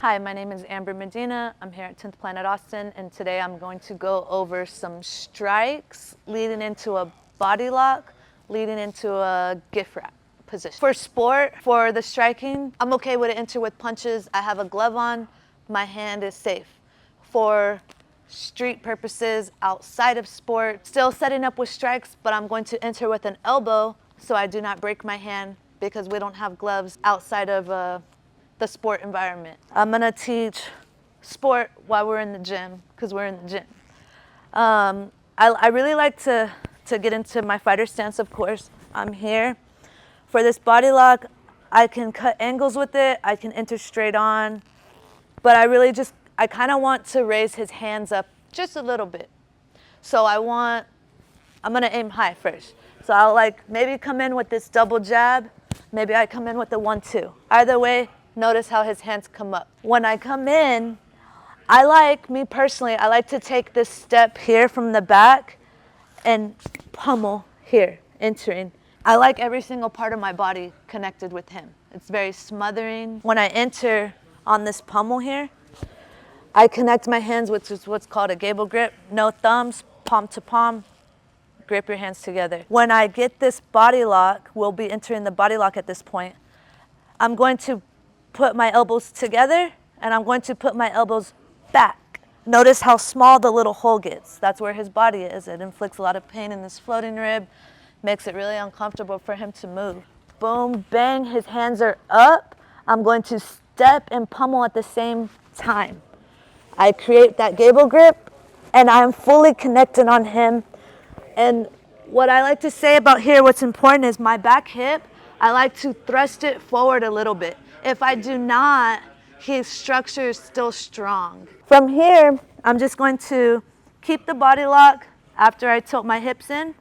Hi, my name is Amber Medina. I'm here at 10th Planet Austin, and today I'm going to go over some strikes leading into a body lock, leading into a gift wrap position. For sport, for the striking, I'm okay with it enter with punches. I have a glove on, my hand is safe. For street purposes, outside of sport, still setting up with strikes, but I'm going to enter with an elbow so I do not break my hand because we don't have gloves outside of the sport environment. I'm gonna teach sport while we're in the gym, because we're in the gym. I really like to get into my fighter stance, of course. I'm here. For this body lock, I can cut angles with it, I can enter straight on, but I kind of want to raise his hands up just a little bit. So I'm gonna aim high first. So I'll maybe come in with this double jab, maybe I come in with the 1-2. Either way, notice how his hands come up. When I come in, me personally, I like to take this step here from the back and pummel here, entering. I like every single part of my body connected with him. It's very smothering. When I enter on this pummel here, I connect my hands, which is what's called a gable grip. No thumbs, palm to palm. Grip your hands together. When I get this body lock, we'll be entering the body lock at this point. I'm going to put my elbows together and I'm going to put my elbows back. Notice how small the little hole gets. That's where his body is. It inflicts a lot of pain in this floating rib, makes it really uncomfortable for him to move. Boom, bang, his hands are up. I'm going to step and pummel at the same time. I create that gable grip and I'm fully connected on him. And what I like to say about here, what's important is my back hip, I like to thrust it forward a little bit. If I do not, his structure is still strong. From here, I'm just going to keep the body lock after I tilt my hips in.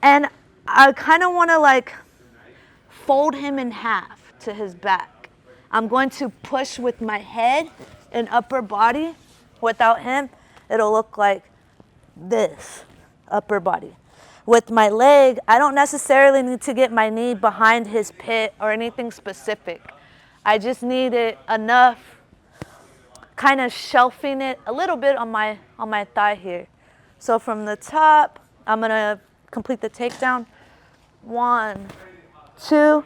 And I kind of want to fold him in half to his back. I'm going to push with my head and upper body. Without him, it'll look like this, upper body. With my leg, I don't necessarily need to get my knee behind his pit or anything specific. I just need it enough, kind of shelving it a little bit on my thigh here. So from the top, I'm gonna complete the takedown. 1, 2,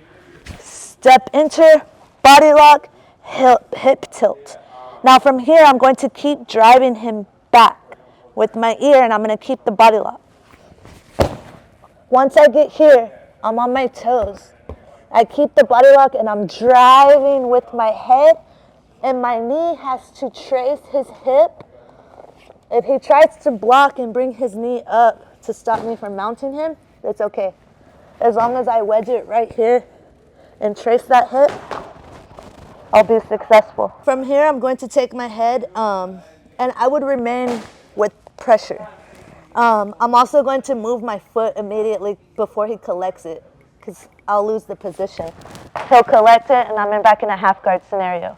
step, enter, body lock, hip tilt. Now from here, I'm going to keep driving him back with my ear and I'm gonna keep the body lock. Once I get here, I'm on my toes. I keep the body lock and I'm driving with my head and my knee has to trace his hip. If he tries to block and bring his knee up to stop me from mounting him, it's okay. As long as I wedge it right here and trace that hip, I'll be successful. From here, I'm going to take my head and I would remain with pressure. I'm also going to move my foot immediately before he collects it because I'll lose the position. He'll collect it and I'm back in a half guard scenario.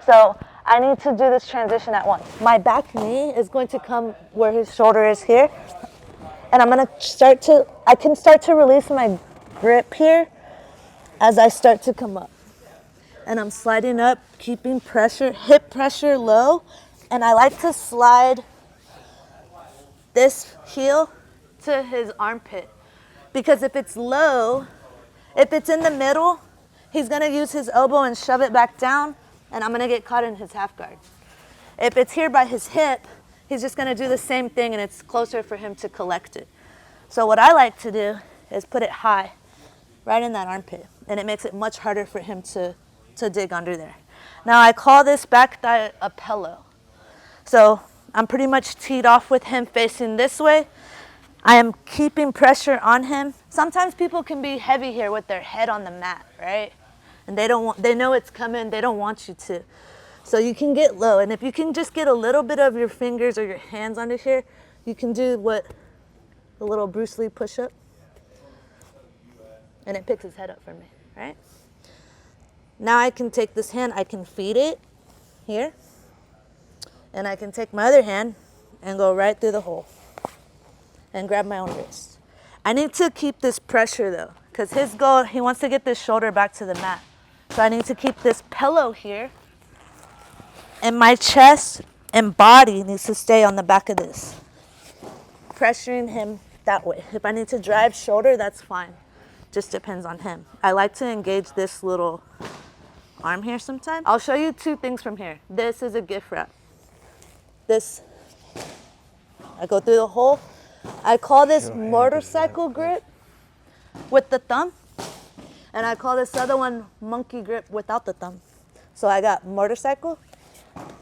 So I need to do this transition at once. My back knee is going to come where his shoulder is here. And I'm gonna I can start to release my grip here as I start to come up. And I'm sliding up, keeping pressure, hip pressure low. And I like to slide this heel to his armpit. Because if it's low, if it's in the middle, he's gonna use his elbow and shove it back down and I'm gonna get caught in his half guard. If it's here by his hip, he's just gonna do the same thing and it's closer for him to collect it. So what I like to do is put it high, right in that armpit, and it makes it much harder for him to dig under there. Now I call this back thigh a pillow. So I'm pretty much teed off with him facing this way. I am keeping pressure on him. Sometimes people can be heavy here with their head on the mat, right? And they know it's coming, they don't want you to. So you can get low, and if you can just get a little bit of your fingers or your hands under here, you can do what the little Bruce Lee push-up. And it picks his head up for me, right? Now I can take this hand, I can feed it here, and I can take my other hand and go right through the hole and grab my own wrist. I need to keep this pressure though, because his goal, he wants to get this shoulder back to the mat. So I need to keep this pillow here And my chest and body needs to stay on the back of this. Pressuring him that way. If I need to drive shoulder, that's fine. Just depends on him. I like to engage this little arm here sometimes. I'll show you two things from here. This is a gift wrap. This, I go through the hole. I call this motorcycle grip with the thumb. And I call this other one monkey grip without the thumb. So I got motorcycle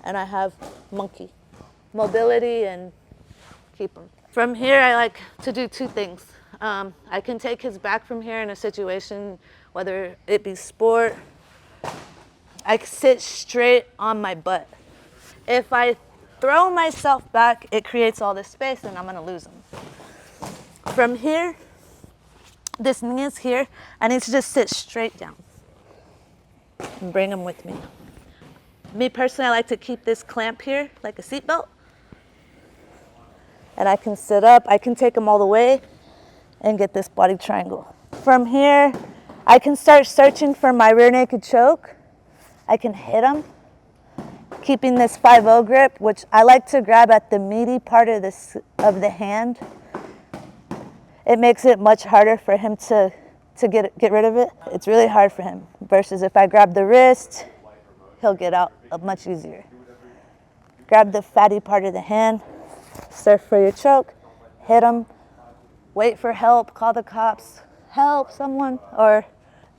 and I have monkey. Mobility and keep them. From here, I like to do two things. I can take his back from here in a situation, whether it be sport. I sit straight on my butt. If I throw myself back, it creates all this space and I'm gonna lose him. From here, this knee is here. I need to just sit straight down and bring him with me. Me personally, I like to keep this clamp here like a seatbelt. And I can sit up, I can take him all the way and get this body triangle. From here, I can start searching for my rear naked choke. I can hit him, keeping this 5-0 grip, which I like to grab at the meaty part of the hand. It makes it much harder for him to get rid of it. It's really hard for him, versus if I grab the wrist, he'll get out much easier. Grab the fatty part of the hand, surf for your choke, hit him, wait for help, call the cops, help someone, or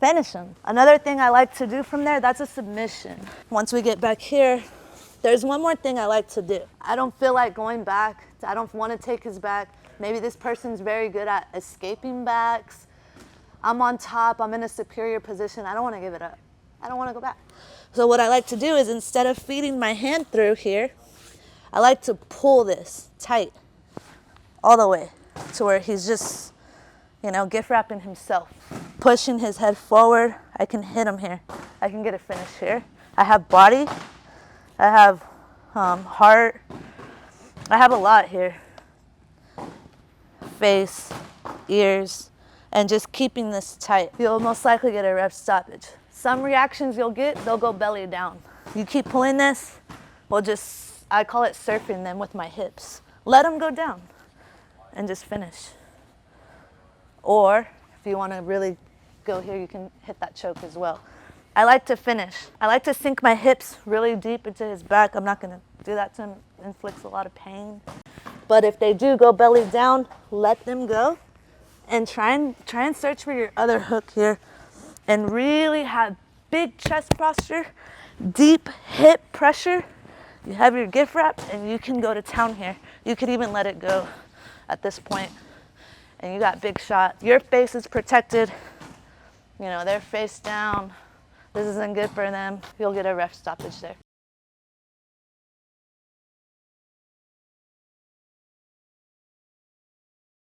finish him. Another thing I like to do from there, that's a submission. Once we get back here, there's one more thing I like to do. I don't feel like going back. I don't want to take his back. Maybe this person's very good at escaping backs. I'm on top, I'm in a superior position. I don't want to give it up. I don't want to go back. So what I like to do is, instead of feeding my hand through here, I like to pull this tight all the way to where he's just, gift wrapping himself. Pushing his head forward, I can hit him here. I can get a finish here. I have body, I have heart, I have a lot here. Face, ears, and just keeping this tight. You'll most likely get a rep stoppage. Some reactions you'll get, they'll go belly down. You keep pulling this, I call it surfing them with my hips. Let them go down and just finish. Or if you want to really go here, you can hit that choke as well. I like to finish. I like to sink my hips really deep into his back. I'm not going to do that to him. It inflicts a lot of pain. But if they do go belly down, let them go and try and search for your other hook here and really have big chest posture, deep hip pressure. You have your gift wrap and you can go to town here. You could even let it go at this point and you got big shot. Your face is protected. They're face down. This isn't good for them. You'll get a ref stoppage there.